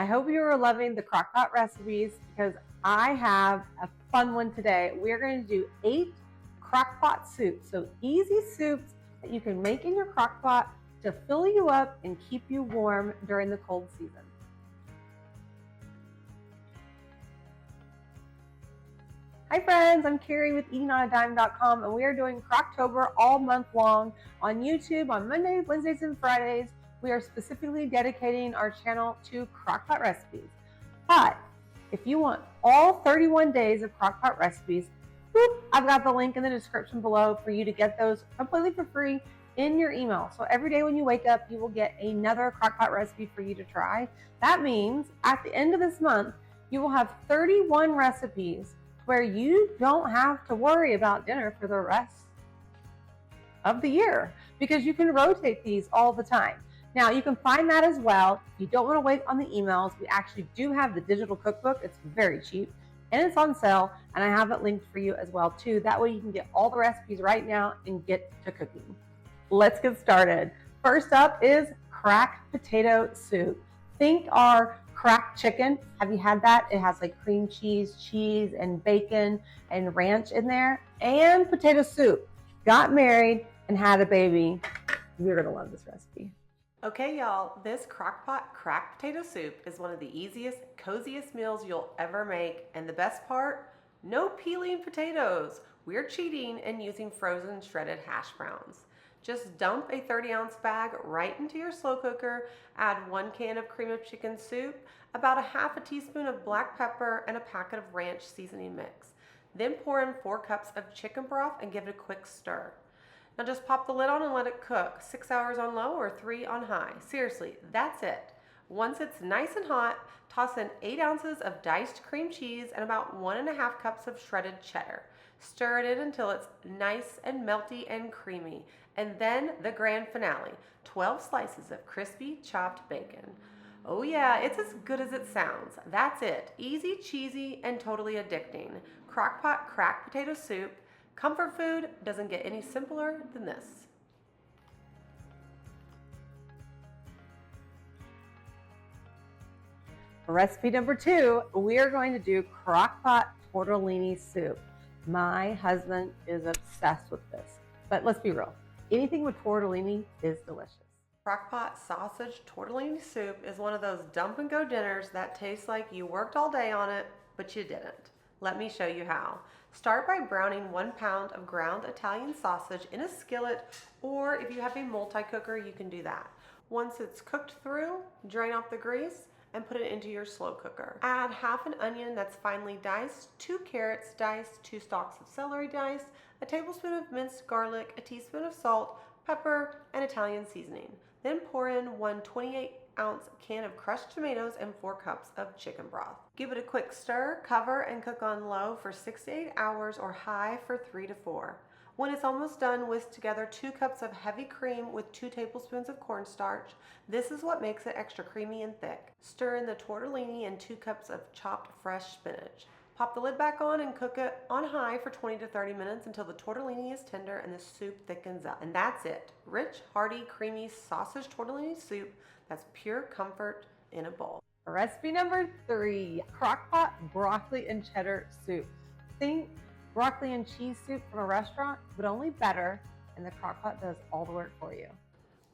I hope you are loving the Crockpot recipes because I have a fun one today. We're going to do 8 Crockpot soups, so easy soups that you can make in your Crockpot to fill you up and keep you warm during the cold season. Hi friends, I'm Carrie with eatingonadime.com and we are doing Crocktober all month long on YouTube on Mondays, Wednesdays, and Fridays. We are specifically dedicating our channel to Crockpot recipes. But if you want all 31 days of Crockpot recipes, I've got the link in the description below for you to get those completely for free in your email. So every day when you wake up, you will get another Crockpot recipe for you to try. That means at the end of this month, you will have 31 recipes where you don't have to worry about dinner for the rest of the year because you can rotate these all the time. Now you can find that as well. If you don't want to wait on the emails, we actually do have the digital cookbook. It's very cheap and it's on sale, and I have it linked for you as well too. That way you can get all the recipes right now and get to cooking. Let's get started. First up is cracked potato soup. Think our cracked chicken. Have you had that? It has like cream cheese, and bacon and ranch in there, and potato soup. Got married and had a baby. You're gonna love this recipe. Okay, y'all, this Crockpot cracked potato soup is one of the easiest, coziest meals you'll ever make, and the best part, no peeling potatoes. We're cheating and using frozen shredded hash browns. Just dump a 30-ounce bag right into your slow cooker, add 1 can of cream of chicken soup, about a half a teaspoon of black pepper, and a packet of ranch seasoning mix. Then pour in 4 cups of chicken broth and give it a quick stir. Now just pop the lid on and let it cook, 6 hours on low or 3 on high. Seriously, that's it. Once it's nice and hot, toss in 8 ounces of diced cream cheese and about 1.5 cups of shredded cheddar. Stir it in until it's nice and melty and creamy. And then the grand finale, 12 slices of crispy chopped bacon. Oh yeah, it's as good as it sounds. That's it. Easy, cheesy, and totally addicting. Crockpot cracked potato soup. Comfort food doesn't get any simpler than this. Recipe number 2, we are going to do Crockpot tortellini soup. My husband is obsessed with this, but let's be real. Anything with tortellini is delicious. Crockpot sausage tortellini soup is one of those dump and go dinners that tastes like you worked all day on it, but you didn't. Let me show you how. Start by browning 1 pound of ground Italian sausage in a skillet, or if you have a multi-cooker, you can do that. Once it's cooked through, drain off the grease and put it into your slow cooker. Add half an onion that's finely diced, 2 carrots diced, 2 stalks of celery diced, a tablespoon of minced garlic, a teaspoon of salt, pepper, and Italian seasoning. Then pour in 1 28-ounce can of crushed tomatoes and 4 cups of chicken broth. Give it a quick stir, cover, and cook on low for 6 to 8 hours or high for 3 to 4. When it's almost done, whisk together 2 cups of heavy cream with 2 tablespoons of cornstarch. This is what makes it extra creamy and thick. Stir in the tortellini and 2 cups of chopped fresh spinach. Pop the lid back on and cook it on high for 20 to 30 minutes until the tortellini is tender and the soup thickens up. And that's it. Rich, hearty, creamy sausage tortellini soup that's pure comfort in a bowl. Recipe number 3, Crockpot broccoli and cheddar soup. Think broccoli and cheese soup from a restaurant, but only better, and the Crockpot does all the work for you.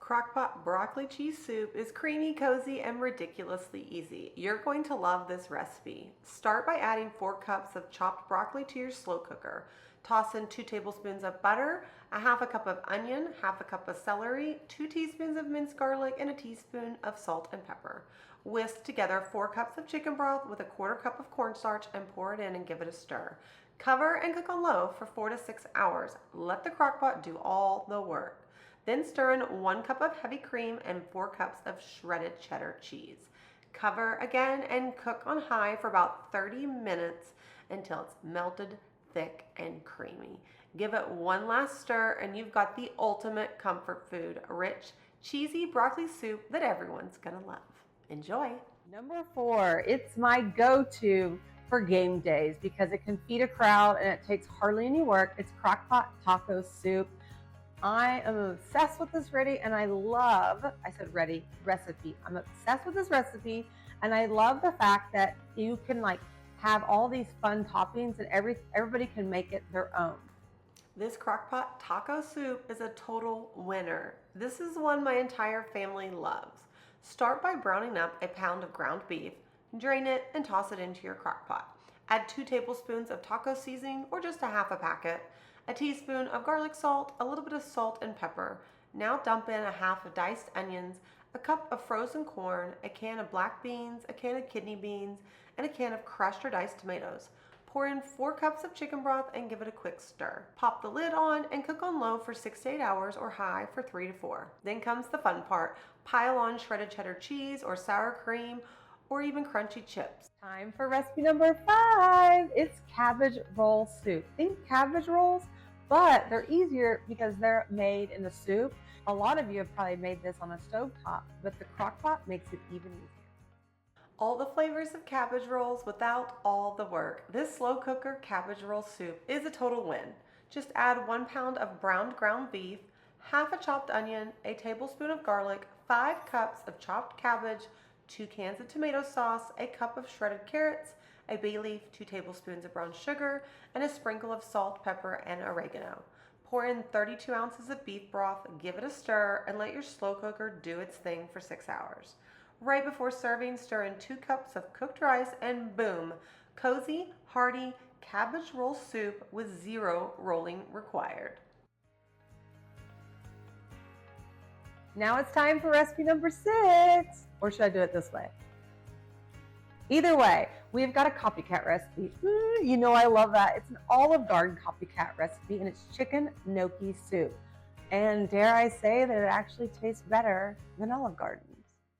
Crockpot broccoli cheese soup is creamy, cozy, and ridiculously easy. You're going to love this recipe. Start by adding 4 cups of chopped broccoli to your slow cooker. Toss in 2 tablespoons of butter, a half a cup of onion, half a cup of celery, 2 teaspoons of minced garlic, and a teaspoon of salt and pepper. Whisk together 4 cups of chicken broth with a 1/4 cup of cornstarch and pour it in and give it a stir. Cover and cook on low for 4 to 6 hours. Let the Crockpot do all the work. Then stir in 1 cup of heavy cream and 4 cups of shredded cheddar cheese. Cover again and cook on high for about 30 minutes until it's melted, thick, and creamy. Give it one last stir and you've got the ultimate comfort food, rich, cheesy broccoli soup that everyone's gonna love. Enjoy. Number 4, it's my go-to for game days because it can feed a crowd and it takes hardly any work. It's Crockpot taco soup. I am obsessed with this recipe. I'm obsessed with this recipe And I love the fact that you can like have all these fun toppings and everybody can make it their own. This crockpot taco soup is a total winner. This is one my entire family loves. Start by browning up a pound of ground beef, drain it, and toss it into your crockpot. Add 2 tablespoons of taco seasoning or just a half a packet, a teaspoon of garlic salt, a little bit of salt and pepper. Now dump in a half of diced onions, a cup of frozen corn, a can of black beans, a can of kidney beans, and a can of crushed or diced tomatoes. Pour in 4 cups of chicken broth and give it a quick stir. Pop the lid on and cook on low for 6 to 8 hours or high for 3 to 4. Then comes the fun part. Pile on shredded cheddar cheese or sour cream or even crunchy chips. Time for recipe number 5. It's cabbage roll soup. Think cabbage rolls, but they're easier because they're made in the soup. A lot of you have probably made this on a stovetop, but the crock pot makes it even easier. All the flavors of cabbage rolls without all the work. This slow cooker cabbage roll soup is a total win. Just add 1 pound of browned ground beef, half a chopped onion, a tablespoon of garlic, 5 cups of chopped cabbage, 2 cans of tomato sauce, a cup of shredded carrots, a bay leaf, 2 tablespoons of brown sugar, and a sprinkle of salt, pepper, and oregano. Pour in 32 ounces of beef broth, give it a stir, and let your slow cooker do its thing for 6 hours. Right before serving, stir in 2 cups of cooked rice, and boom, cozy, hearty cabbage roll soup with 0 rolling required. Now it's time for recipe number 6. Or should I do it this way? Either way, we've got a copycat recipe. You know I love that. It's an Olive Garden copycat recipe, and it's chicken gnocchi soup. And dare I say that it actually tastes better than Olive Garden's.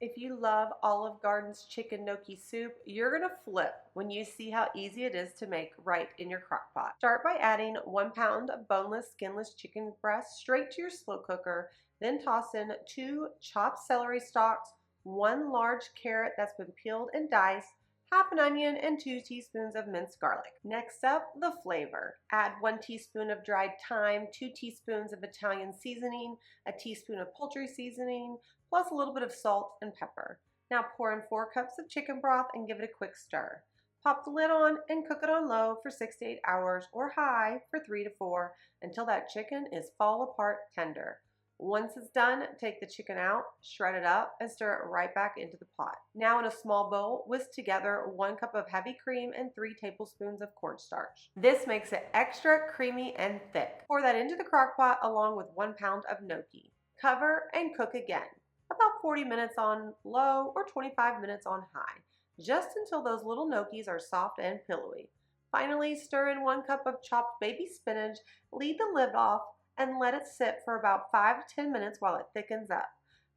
If you love Olive Garden's chicken gnocchi soup, you're gonna flip when you see how easy it is to make right in your crock pot. Start by adding 1 pound of boneless, skinless chicken breast straight to your slow cooker. Then toss in 2 chopped celery stalks, 1 large carrot that's been peeled and diced, half an onion, and 2 teaspoons of minced garlic. Next up, the flavor. Add 1 teaspoon of dried thyme, 2 teaspoons of Italian seasoning, a teaspoon of poultry seasoning, plus a little bit of salt and pepper. Now pour in 4 cups of chicken broth and give it a quick stir. Pop the lid on and cook it on low for 6 to 8 hours or high for 3 to 4 until that chicken is fall apart tender. Once it's done, take the chicken out, shred it up, and stir it right back into the pot. Now in a small bowl, whisk together 1 cup of heavy cream and 3 tablespoons of cornstarch. This makes it extra creamy and thick. Pour that into the crock pot along with 1 pound of gnocchi. Cover and cook again, about 40 minutes on low or 25 minutes on high, just until those little gnocchis are soft and pillowy. Finally, stir in 1 cup of chopped baby spinach, leave the lid off, and let it sit for about 5 to 10 minutes while it thickens up.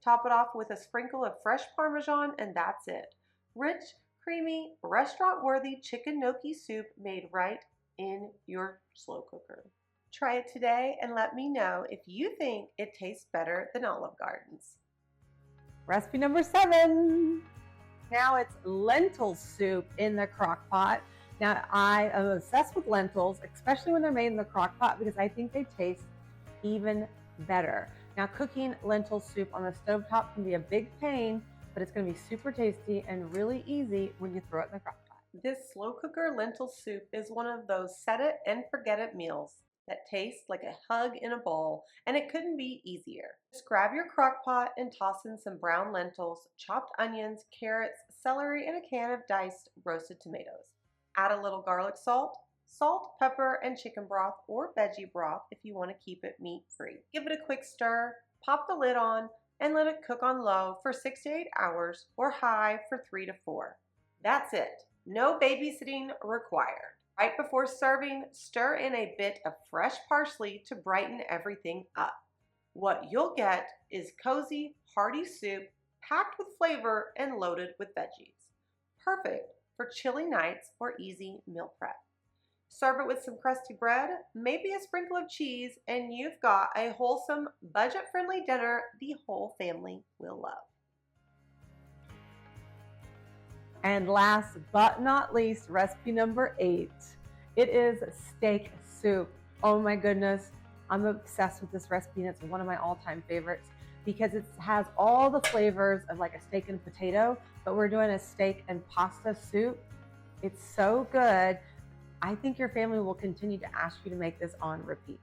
Top it off with a sprinkle of fresh Parmesan, and that's it. Rich, creamy, restaurant-worthy chicken gnocchi soup made right in your slow cooker. Try it today and let me know if you think it tastes better than Olive Garden's. Recipe number 7. Now it's lentil soup in the crock pot. Now I am obsessed with lentils, especially when they're made in the crock pot, because I think they taste even better. Now cooking lentil soup on the stovetop can be a big pain, but it's going to be super tasty and really easy when you throw it in the crock pot. This slow cooker lentil soup is one of those set it and forget it meals that tastes like a hug in a bowl, and it couldn't be easier. Just grab your crock pot and toss in some brown lentils, chopped onions, carrots, celery, and a can of diced roasted tomatoes. Add a little garlic salt, pepper, and chicken broth or veggie broth if you want to keep it meat-free. Give it a quick stir, pop the lid on, and let it cook on low for 6 to 8 hours or high for 3 to 4. That's it. No babysitting required. Right before serving, stir in a bit of fresh parsley to brighten everything up. What you'll get is cozy, hearty soup packed with flavor and loaded with veggies. Perfect for chilly nights or easy meal prep. Serve it with some crusty bread, maybe a sprinkle of cheese, and you've got a wholesome, budget-friendly dinner the whole family will love. And last but not least, recipe number 8. It is steak soup. Oh my goodness, I'm obsessed with this recipe, and it's one of my all-time favorites because it has all the flavors of like a steak and potato, but we're doing a steak and pasta soup. It's so good. I think your family will continue to ask you to make this on repeat.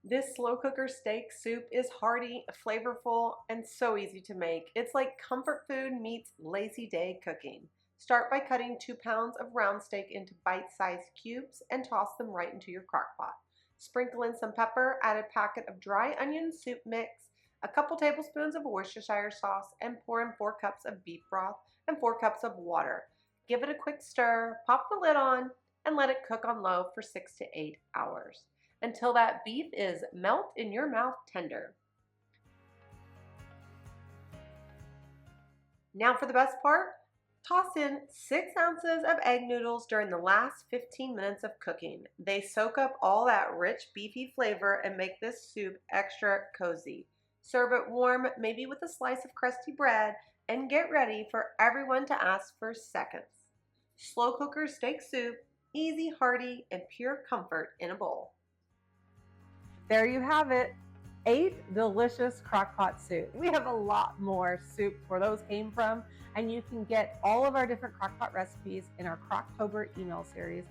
This slow cooker steak soup is hearty, flavorful, and so easy to make. It's like comfort food meets lazy day cooking. Start by cutting 2 pounds of round steak into bite-sized cubes and toss them right into your crock pot. Sprinkle in some pepper, add a packet of dry onion soup mix, a couple tablespoons of Worcestershire sauce, and pour in 4 cups of beef broth and 4 cups of water. Give it a quick stir, pop the lid on, and let it cook on low for 6 to 8 hours until that beef is melt in your mouth tender. Now for the best part, toss in 6 ounces of egg noodles during the last 15 minutes of cooking. They soak up all that rich beefy flavor and make this soup extra cozy. Serve it warm, maybe with a slice of crusty bread, and get ready for everyone to ask for seconds. Slow cooker steak soup, easy, hearty, and pure comfort in a bowl. There you have it, 8 delicious crockpot soups. We have a lot more soups where those came from, and you can get all of our different crockpot recipes in our Crocktober email series,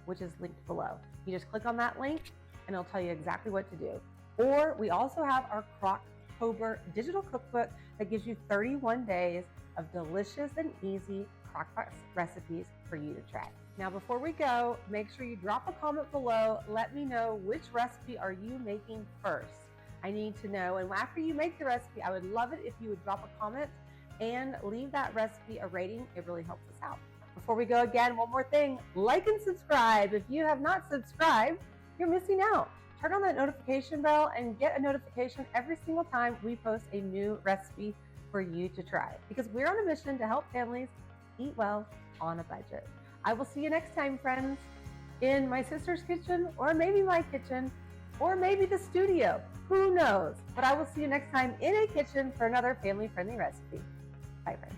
which is linked below. You just click on that link and it'll tell you exactly what to do. Or we also have our Crocktober digital cookbook that gives you 31 days of delicious and easy crockpot recipes for you to try. Now, before we go, make sure you drop a comment below. Let me know which recipe are you making first. I need to know. And after you make the recipe, I would love it if you would drop a comment and leave that recipe a rating. It really helps us out. Before we go again, one more thing, like and subscribe. If you have not subscribed, you're missing out. Turn on that notification bell and get a notification every single time we post a new recipe for you to try. Because we're on a mission to help families eat well on a budget. I will see you next time, friends, in my sister's kitchen, or maybe my kitchen, or maybe the studio. Who knows? But I will see you next time in a kitchen for another family-friendly recipe. Bye, friends.